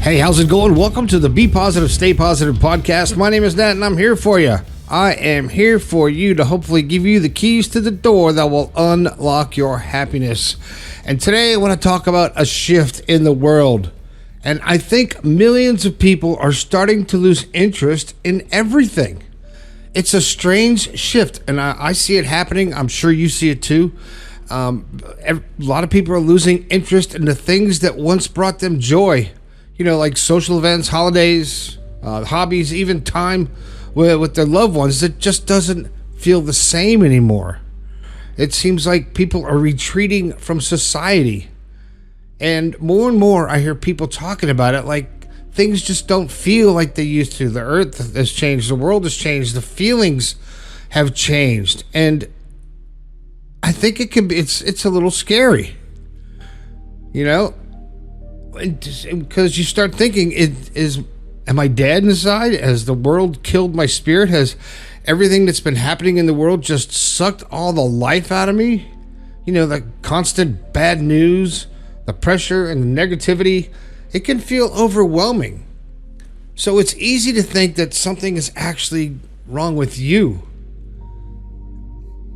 Hey, how's it going? Welcome to the Be Positive, Stay Positive podcast. My name is Nat, and I'm here for you. I am here for you to hopefully give you the keys to the door that will unlock your happiness. And today I want to talk about a shift in the world. And I think millions of people are starting to lose interest in everything. It's a strange shift, and I see it happening. I'm sure you see it too. A lot of people are losing interest in the things that once brought them joy. You know, like social events, holidays, hobbies, even time with their loved ones. It just doesn't feel the same anymore. It seems like people are retreating from society. And more I hear people talking about it like things just don't feel like they used to. The earth has changed. The world has changed. The feelings have changed. And I think it can be, it's a little scary. You know? Because you start thinking, am I dead inside? Has the world killed my spirit? Has everything that's been happening in the world just sucked all the life out of me? You know, the constant bad news, the pressure and the negativity, it can feel overwhelming. So it's easy to think that something is actually wrong with you.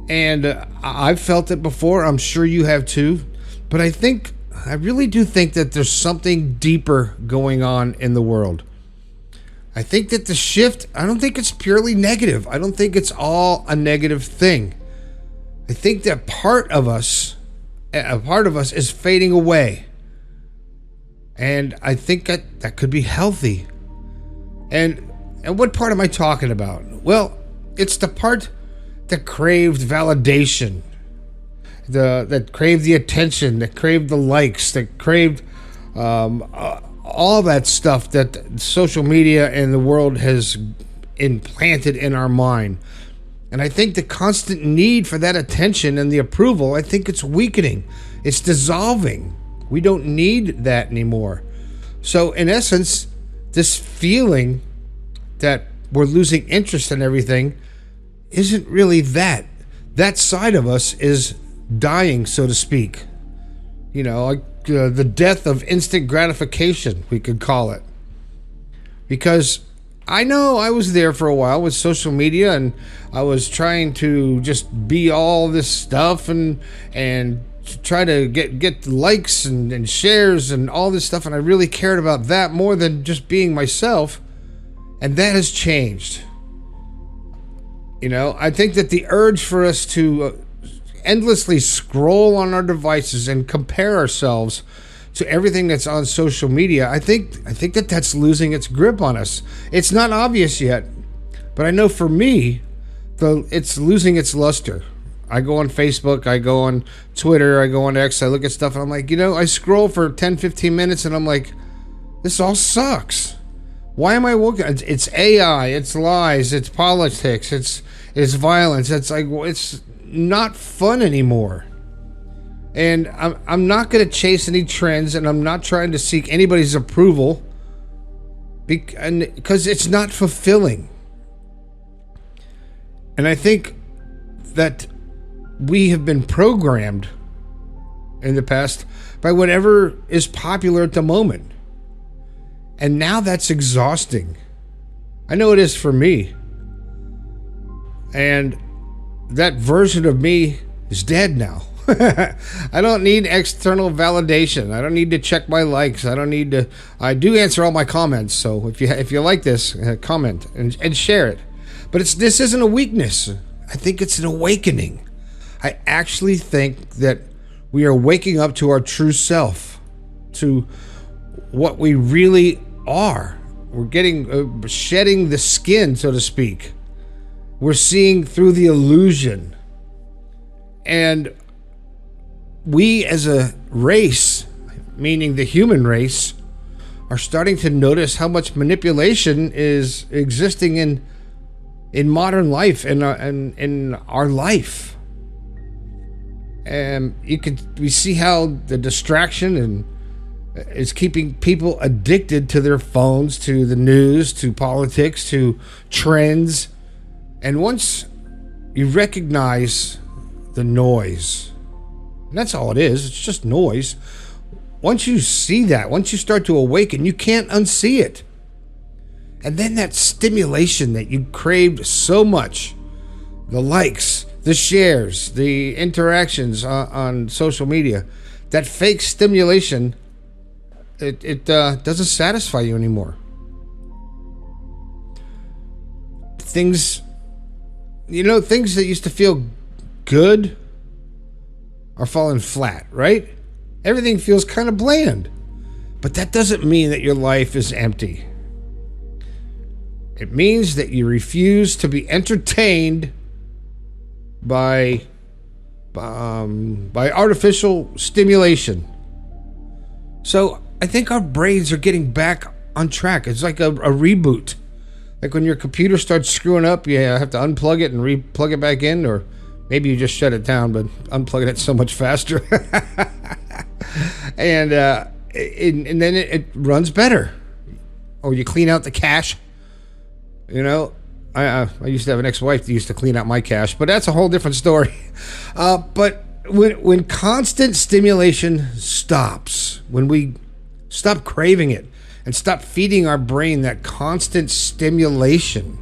And I've felt it before. I'm sure you have too. But I really do think that there's something deeper going on in the world. I think that the shift, I don't think it's purely negative. I don't think it's all a negative thing. I think that a part of us is fading away. And I think that could be healthy. And what part am I talking about? Well, it's the part that craved validation. That craved the attention, that craved the likes, that craved all that stuff that social media and the world has implanted in our mind. And I think the constant need for that attention and the approval, I think it's weakening. It's dissolving. We don't need that anymore. So in essence, this feeling that we're losing interest in everything isn't really that. That side of us is dying, so to speak. You know, like the death of instant gratification, we could call it. Because I know I was there for a while with social media, and I was trying to just be all this stuff and try to get likes and shares and all this stuff, and I really cared about that more than just being myself. And that has changed. You know, I think that the urge for us to endlessly scroll on our devices and compare ourselves to everything that's on social media, I think that's losing its grip on us. It's not obvious yet, but I know for me, it's losing its luster. I go on Facebook, I go on Twitter, I go on X, I look at stuff, and I'm like, I scroll for 10, 15 minutes, and I'm like, this all sucks. Why am I looking? It's AI, it's lies, it's politics, it's violence. It's like, it's not fun anymore. And I'm not going to chase any trends, and I'm not trying to seek anybody's approval because it's not fulfilling. And I think that we have been programmed in the past by whatever is popular at the moment. And now that's exhausting. I know it is for me. And that version of me is dead now. I don't need external validation. I don't need to check my likes. I do answer all my comments. So if you like this, comment and share it. But this isn't a weakness. I think it's an awakening. I actually think that we are waking up to our true self, to what we really are. We're shedding the skin, so to speak. We're seeing through the illusion. And we as a race, meaning the human race, are starting to notice how much manipulation is existing in modern life and in our life. And we see how the distraction is keeping people addicted to their phones, to the news, to politics, to trends. And once you recognize the noise, and that's all it is, it's just noise, once you see that, once you start to awaken, you can't unsee it. And then that stimulation that you craved so much, the likes, the shares, the interactions on social media, that fake stimulation, it doesn't satisfy you anymore. Things that used to feel good are falling flat, right? Everything feels kind of bland. But that doesn't mean that your life is empty. It means that you refuse to be entertained by artificial stimulation. So I think our brains are getting back on track. It's like a reboot. Like when your computer starts screwing up, you have to unplug it and re-plug it back in, or maybe you just shut it down, but unplugging it's so much faster. and then it runs better. Or you clean out the cache. I used to have an ex-wife that used to clean out my cache, but that's a whole different story. But when constant stimulation stops, when we stop craving it and stop feeding our brain that constant stimulation,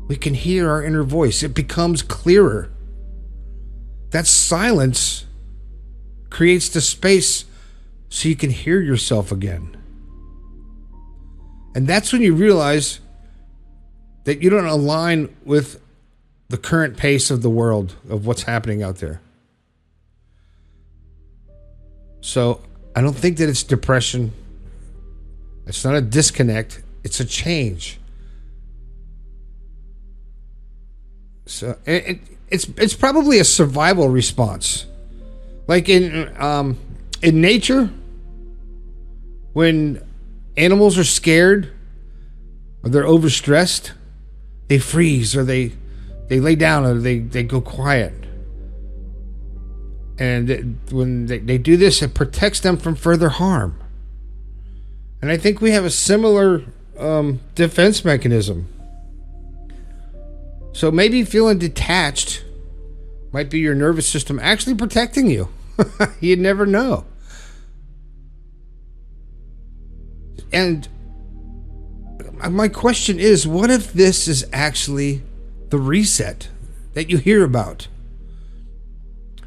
we can hear our inner voice. It becomes clearer. That silence creates the space so you can hear yourself again. And that's when you realize that you don't align with the current pace of the world, of what's happening out there. So I don't think that it's depression. It's not a disconnect. It's a change. So it's probably a survival response. Like in nature, when animals are scared or they're overstressed, they freeze, or they lay down, or they go quiet. And when they do this, it protects them from further harm. And I think we have a similar defense mechanism. So maybe feeling detached might be your nervous system actually protecting you. You never know. And my question is, what if this is actually the reset that you hear about?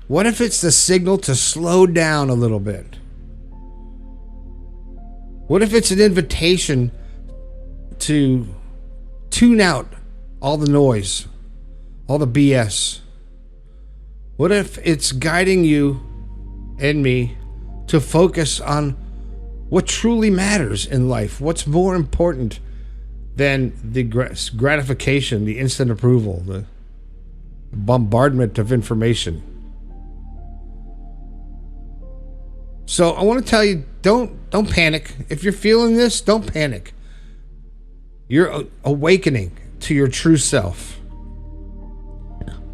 What if it's the signal to slow down a little bit? What if it's an invitation to tune out all the noise, all the BS? What if it's guiding you and me to focus on what truly matters in life? What's more important than the gratification, the instant approval, the bombardment of information? So I want to tell you, don't panic. If you're feeling this, don't panic. You're awakening to your true self.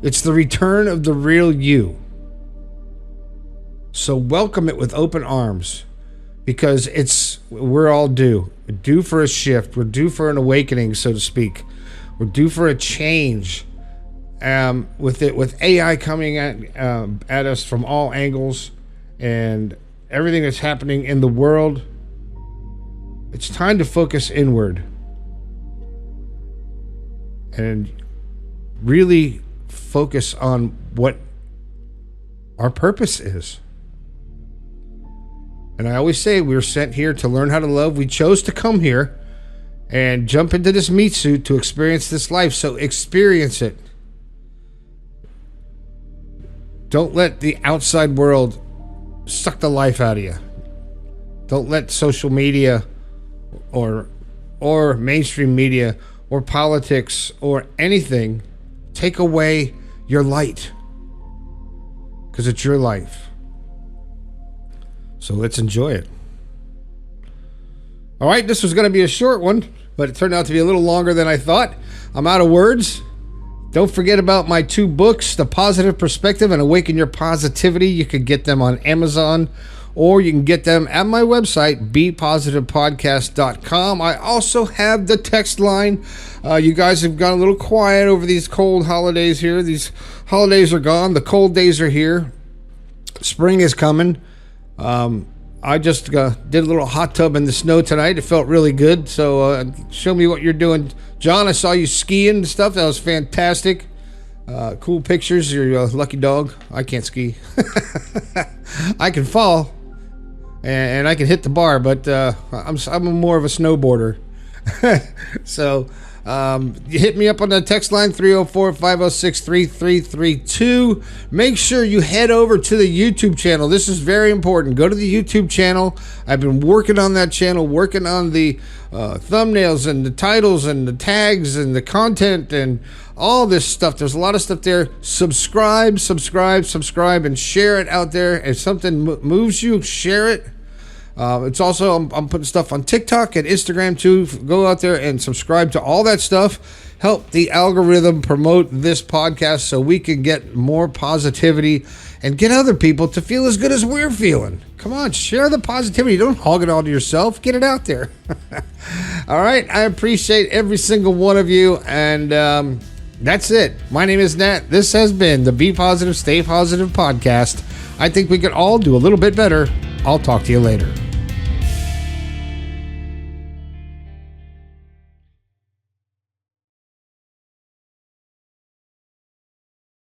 It's the return of the real you. So welcome it with open arms, because we're all due for a shift. We're due for an awakening, so to speak. We're due for a change. With AI coming at us from all angles, and everything that's happening in the world, it's time to focus inward and really focus on what our purpose is. And I always say we're sent here to learn how to love. We chose to come here and jump into this meat suit to experience this life. So experience it. Don't let the outside world suck the life out of you. Don't let social media or mainstream media or politics or anything take away your light, because it's your life. So let's enjoy it. All right, this was going to be a short one, but it turned out to be a little longer than I thought. I'm out of words. Don't forget about my 2 books, The Positive Perspective and Awaken Your Positivity. You can get them on Amazon, or you can get them at my website, bepositivepodcast.com. I also have the text line. You guys have gone a little quiet over these cold holidays here. These holidays are gone. The cold days are here. Spring is coming. I just did a little hot tub in the snow tonight. It felt really good. So show me what you're doing. John, I saw you skiing and stuff. That was fantastic. Cool pictures. You're a lucky dog. I can't ski. I can fall and I can hit the bar, but I'm more of a snowboarder. So you hit me up on the text line 304-506-3332. Make sure you head over to the YouTube channel. This is very important. Go to the YouTube channel. I've been working on that channel, working on the thumbnails and the titles and the tags and the content and all this stuff. There's a lot of stuff there. Subscribe, and share it out there. If something moves you, share it. It's also, I'm putting stuff on TikTok and Instagram too. Go out there and subscribe to all that stuff. Help the algorithm promote this podcast so we can get more positivity and get other people to feel as good as we're feeling. Come on, share the positivity. Don't hog it all to yourself. Get it out there. All right. I appreciate every single one of you. And that's it. My name is Nat. This has been the Be Positive, Stay Positive podcast. I think we could all do a little bit better. I'll talk to you later.